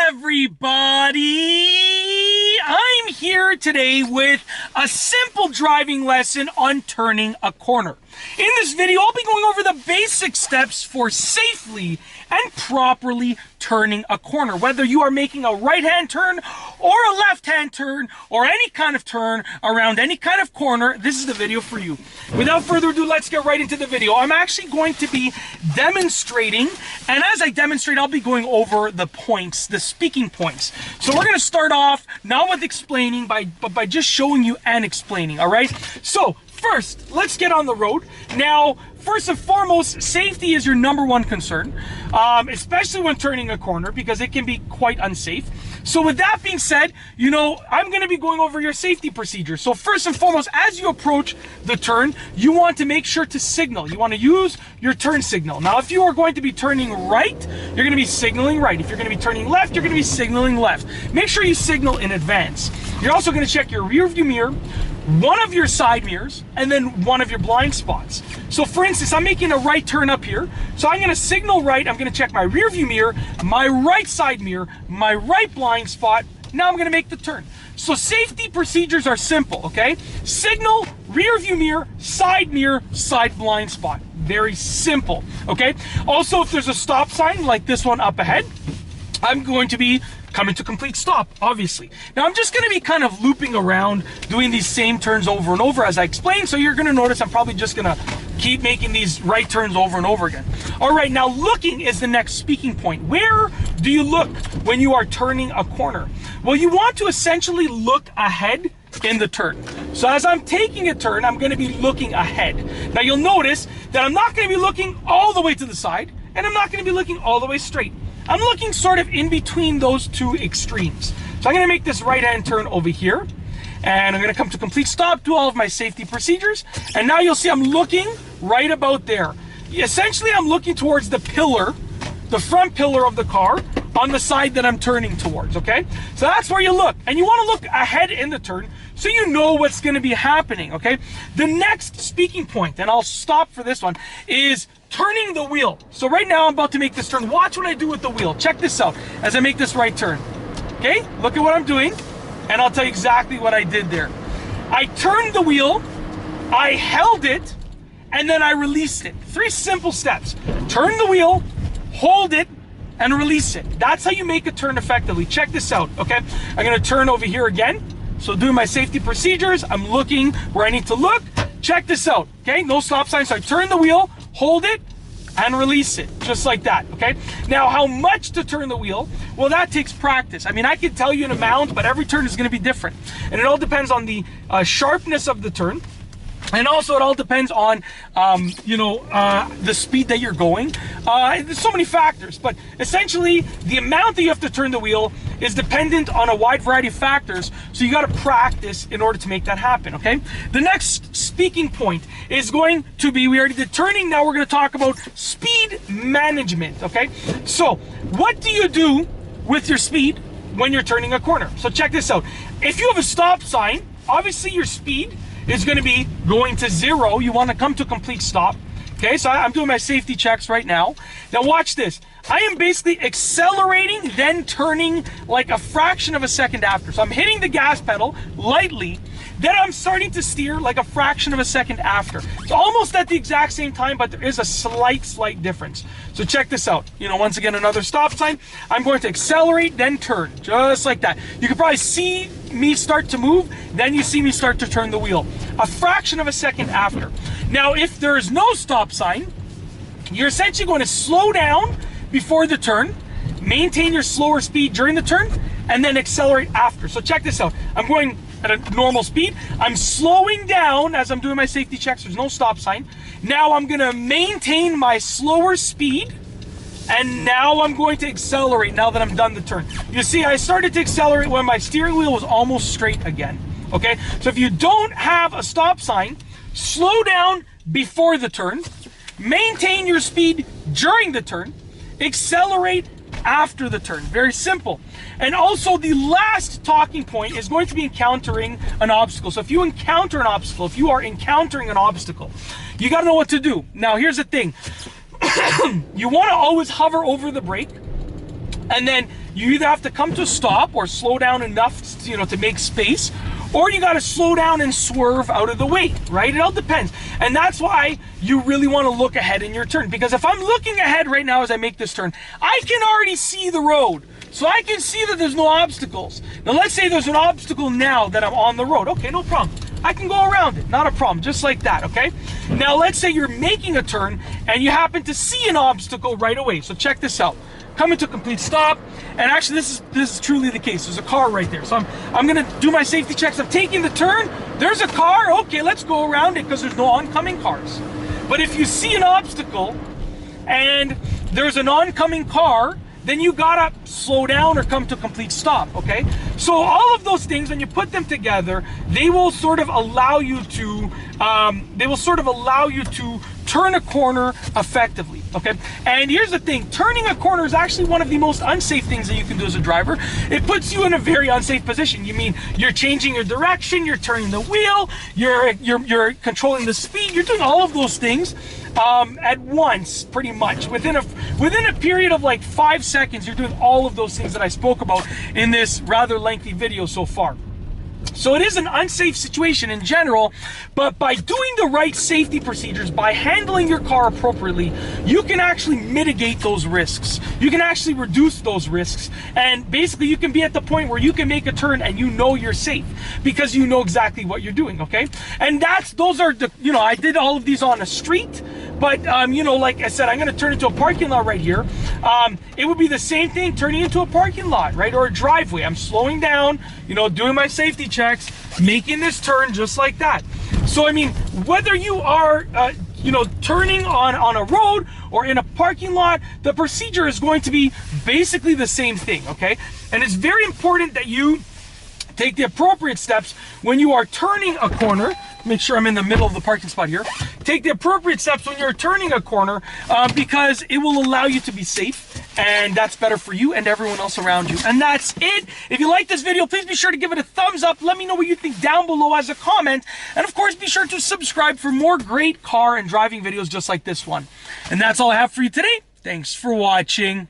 everybody! I'm here today with a simple driving lesson on turning a corner. In this video, I'll be going over the basic steps for safely and properly turning a corner. Whether you are making a right-hand turn or a left-hand turn or any kind of turn around any kind of corner, this is the video for you. Without further ado, let's get right into the video. I'm actually going to be demonstrating, and as I demonstrate, I'll be going over the points, the speaking points. So we're going to start off not with explaining, but by just showing you and explaining, all right? So first, let's get on the road. Now, first and foremost, safety is your number one concern, especially when turning a corner, because it can be quite unsafe. So with that being said, you know, I'm going to be going over your safety procedures. So first and foremost, as you approach the turn, you want to make sure to signal. You want to use your turn signal. Now, if you are going to be turning right, you're going to be signaling right. If you're going to be turning left, you're going to be signaling left. Make sure you signal in advance. You're also going to check your rear view mirror, one of your side mirrors, and then one of your blind spots. So for instance, I'm making a right turn up here. So I'm going to signal right. I'm going to check my rear view mirror, my right side mirror, my right blind spot. Now I'm going to make the turn. So safety procedures are simple, okay? Signal, rear view mirror, side blind spot. Very simple, okay? Also, if there's a stop sign like this one up ahead, I'm going to be coming to complete stop, obviously. Now I'm just going to be kind of looping around, doing these same turns over and over as I explained, so you're going to notice I'm probably just going to keep making these right turns over and over again. All right, now looking is the next speaking point. Where do you look when you are turning a corner? Well, you want to essentially look ahead in the turn. So as I'm taking a turn, I'm going to be looking ahead. Now you'll notice that I'm not going to be looking all the way to the side, and I'm not going to be looking all the way straight. I'm looking sort of in between those two extremes. So I'm going to make this right-hand turn over here, and I'm going to come to complete stop, do all of my safety procedures, and now you'll see I'm looking right about there. Essentially, I'm looking towards the pillar, the front pillar of the car, on the side that I'm turning towards, okay? So that's where you look, and you want to look ahead in the turn so you know what's going to be happening, okay? The next speaking point, and I'll stop for this one, is turning the wheel. So right now I'm about to make this turn. Watch what I do with the wheel. Check this out as I make this right turn. Okay, look at what I'm doing, and I'll tell you exactly what I did there. I turned the wheel, I held it, and then I released it. 3 simple steps. Turn the wheel, hold it, and release it. That's how you make a turn effectively. Check this out, okay? I'm gonna turn over here again. So doing my safety procedures, I'm looking where I need to look. Check this out, okay? No stop sign, so I turn the wheel, hold it, and release it, just like that, okay? Now, how much to turn the wheel? Well, that takes practice. I mean, I could tell you an amount, but every turn is gonna be different. And it all depends on the sharpness of the turn. And also it all depends on, the speed that you're going. There's so many factors, but essentially the amount that you have to turn the wheel is dependent on a wide variety of factors. So you got to practice in order to make that happen, okay? The next speaking point is going to be, we already did turning, now we're going to talk about speed management, okay? So what do you do with your speed when you're turning a corner? So check this out. If you have a stop sign, obviously your speed is going to be going to 0. You want to come to complete stop. Okay, so I'm doing my safety checks right now. Now watch this. I am basically accelerating, then turning like a fraction of a second after. So I'm hitting the gas pedal lightly, then I'm starting to steer like a fraction of a second after. It's almost at the exact same time, but there is a slight difference. So check this out. You know, once again, another stop sign. I'm going to accelerate, then turn, just like that. You can probably see me start to move, then you see me start to turn the wheel. A fraction of a second after. Now, if there is no stop sign, you're essentially going to slow down before the turn, maintain your slower speed during the turn, and then accelerate after. So check this out. I'm going at a normal speed. I'm slowing down as I'm doing my safety checks. There's no stop sign. Now I'm going to maintain my slower speed, and now I'm going to accelerate now that I'm done the turn. You see, I started to accelerate when my steering wheel was almost straight again. Okay, so if you don't have a stop sign, slow down before the turn, maintain your speed during the turn, accelerate after the turn. Very simple. And also the last talking point is going to be encountering an obstacle. So if you encounter an obstacle, if you are encountering an obstacle, you got to know what to do. Now here's the thing. You want to always hover over the brake, and then You either have to come to a stop or slow down enough, you know, to make space, or you got to slow down and swerve out of the way, right? It all depends. And that's why you really want to look ahead in your turn, because if I'm looking ahead right now as I make this turn, I can already see the road. So I can see that there's no obstacles. Now let's say there's an obstacle now that I'm on the road. Okay, no problem. I can go around it, not a problem, just like that, okay? Now let's say you're making a turn and you happen to see an obstacle right away. So check this out. Coming to a complete stop, and actually this is truly the case. There's a car right there. So I'm gonna do my safety checks. I'm taking the turn, there's a car, okay, let's go around it because there's no oncoming cars. But if you see an obstacle and there's an oncoming car, then you gotta slow down or come to a complete stop, okay? So all of those things, when you put them together, they will sort of allow you to, turn a corner effectively, okay? And here's the thing, turning a corner is actually one of the most unsafe things that you can do as a driver. It puts you in a very unsafe position. You mean you're changing your direction, you're turning the wheel, you're controlling the speed, you're doing all of those things at once, pretty much. Within a period of like 5 seconds, you're doing all of those things that I spoke about in this rather lengthy video so far. So it is an unsafe situation in general, but by doing the right safety procedures, by handling your car appropriately, you can actually mitigate those risks. You can actually reduce those risks, and basically you can be at the point where you can make a turn and you know you're safe because you know exactly what you're doing, okay? And those are the, you know, I did all of these on a street, but you know, like I said, I'm gonna turn into a parking lot right here. It would be the same thing turning into a parking lot, right? Or a driveway. I'm slowing down, you know, doing my safety checks, making this turn just like that. So, I mean, whether you are, you know, turning on a road or in a parking lot, the procedure is going to be basically the same thing, okay? And it's very important that you take the appropriate steps when you are turning a corner. Make sure I'm in the middle of the parking spot here. Take the appropriate steps when you're turning a corner because it will allow you to be safe, and that's better for you and everyone else around you. And that's it. If you like this video, please be sure to give it a thumbs up. Let me know what you think down below as a comment. And of course, be sure to subscribe for more great car and driving videos just like this one. And that's all I have for you today. Thanks for watching.